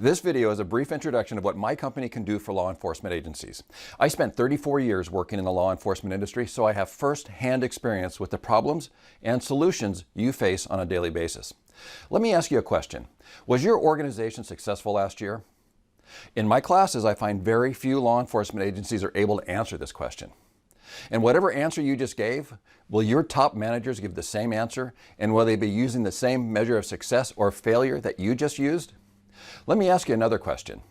This video is a brief introduction of what my company can do for law enforcement agencies. I spent 34 years working in the law enforcement industry, so I have first-hand experience with the problems and solutions you face on a daily basis. Let me ask you a question. Was your organization successful last year? In my classes, I find very few law enforcement agencies are able to answer this question. And whatever answer you just gave, will your top managers give the same answer? And will they be using the same measure of success or failure that you just used? Let me ask you another question.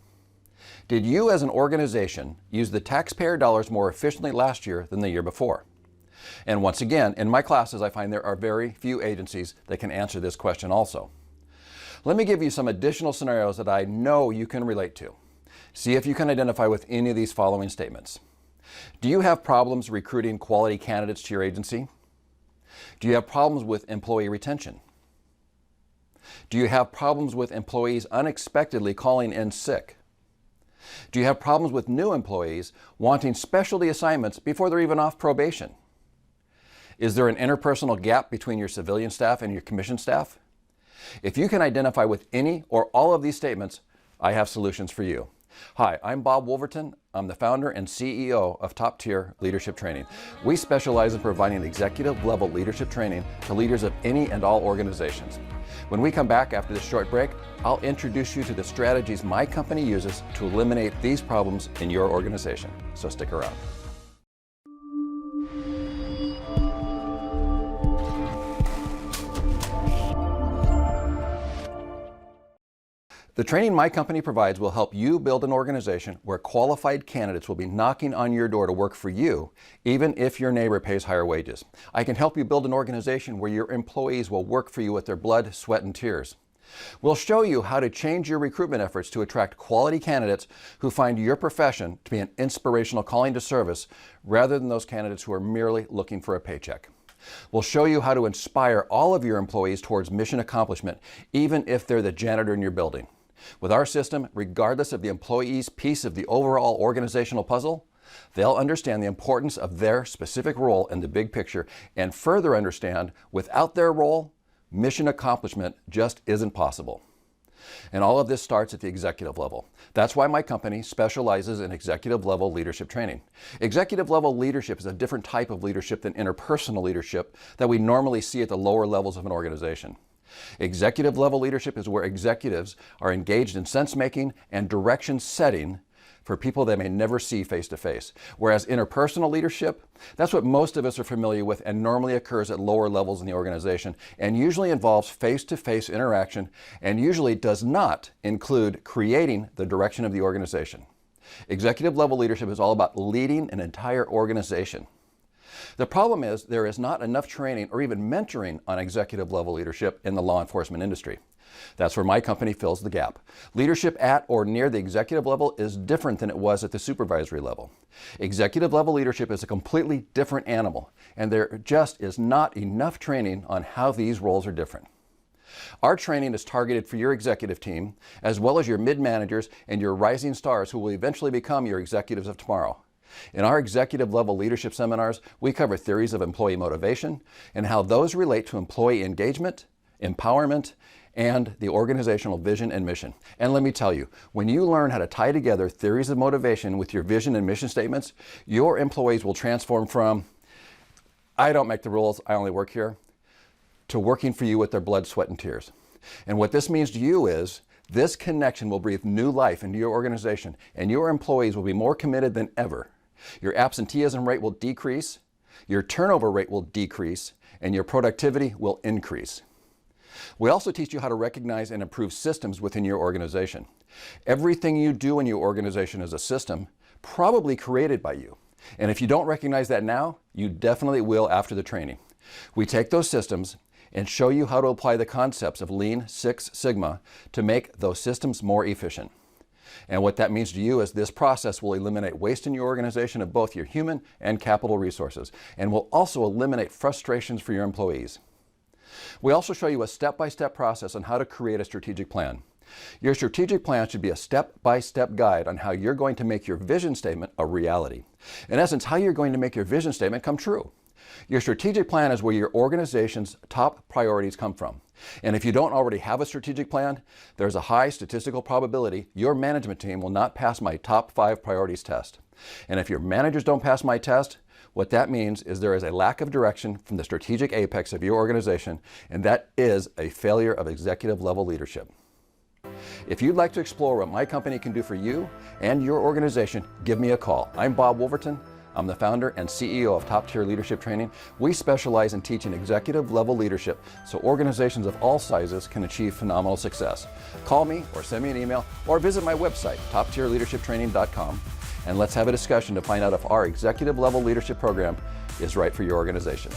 Did you as an organization use the taxpayer dollars more efficiently last year than the year before? And once again, in my classes, I find there are very few agencies that can answer this question also. Let me give you some additional scenarios that I know you can relate to. See if you can identify with any of these following statements. Do you have problems recruiting quality candidates to your agency? Do you have problems with employee retention? Do you have problems with employees unexpectedly calling in sick? Do you have problems with new employees wanting specialty assignments before they're even off probation? Is there an interpersonal gap between your civilian staff and your commissioned staff? If you can identify with any or all of these statements, I have solutions for you. Hi, I'm Bob Wolverton. I'm the founder and CEO of Top Tier Leadership Training. We specialize in providing executive-level leadership training to leaders of any and all organizations. When we come back after this short break, I'll introduce you to the strategies my company uses to eliminate these problems in your organization. So stick around. The training my company provides will help you build an organization where qualified candidates will be knocking on your door to work for you, even if your neighbor pays higher wages. I can help you build an organization where your employees will work for you with their blood, sweat, and tears. We'll show you how to change your recruitment efforts to attract quality candidates who find your profession to be an inspirational calling to service rather than those candidates who are merely looking for a paycheck. We'll show you how to inspire all of your employees towards mission accomplishment, even if they're the janitor in your building. With our system, regardless of the employee's piece of the overall organizational puzzle, they'll understand the importance of their specific role in the big picture and further understand without their role, mission accomplishment just isn't possible. And all of this starts at the executive level. That's why my company specializes in executive level leadership training. Executive level leadership is a different type of leadership than interpersonal leadership that we normally see at the lower levels of an organization. Executive level leadership is where executives are engaged in sense-making and direction setting for people they may never see face to face. Whereas interpersonal leadership, that's what most of us are familiar with and normally occurs at lower levels in the organization and usually involves face-to-face interaction and usually does not include creating the direction of the organization. Executive level leadership is all about leading an entire organization. The problem is there is not enough training or even mentoring on executive level leadership in the law enforcement industry. That's where my company fills the gap. Leadership at or near the executive level is different than it was at the supervisory level. Executive level leadership is a completely different animal, and there just is not enough training on how these roles are different. Our training is targeted for your executive team, as well as your mid-managers and your rising stars who will eventually become your executives of tomorrow. In our executive level leadership seminars, we cover theories of employee motivation and how those relate to employee engagement, empowerment, and the organizational vision and mission. And let me tell you, when you learn how to tie together theories of motivation with your vision and mission statements, your employees will transform from, I don't make the rules, I only work here, to working for you with their blood, sweat, and tears. And what this means to you is, this connection will breathe new life into your organization, and your employees will be more committed than ever. Your absenteeism rate will decrease, your turnover rate will decrease, and your productivity will increase. We also teach you how to recognize and improve systems within your organization. Everything you do in your organization is a system, probably created by you. And if you don't recognize that now, you definitely will after the training. We take those systems and show you how to apply the concepts of Lean Six Sigma to make those systems more efficient. And what that means to you is this process will eliminate waste in your organization of both your human and capital resources, and will also eliminate frustrations for your employees. We also show you a step-by-step process on how to create a strategic plan. Your strategic plan should be a step-by-step guide on how you're going to make your vision statement a reality. In essence, how you're going to make your vision statement come true. Your strategic plan is where your organization's top priorities come from. And if you don't already have a strategic plan, there's a high statistical probability your management team will not pass my top 5 priorities test. And if your managers don't pass my test, what that means is there is a lack of direction from the strategic apex of your organization, and that is a failure of executive level leadership. If you'd like to explore what my company can do for you and your organization, give me a call. I'm Bob Wolverton. I'm the founder and CEO of Top Tier Leadership Training. We specialize in teaching executive level leadership so organizations of all sizes can achieve phenomenal success. Call me or send me an email or visit my website, toptierleadershiptraining.com, and let's have a discussion to find out if our executive level leadership program is right for your organization.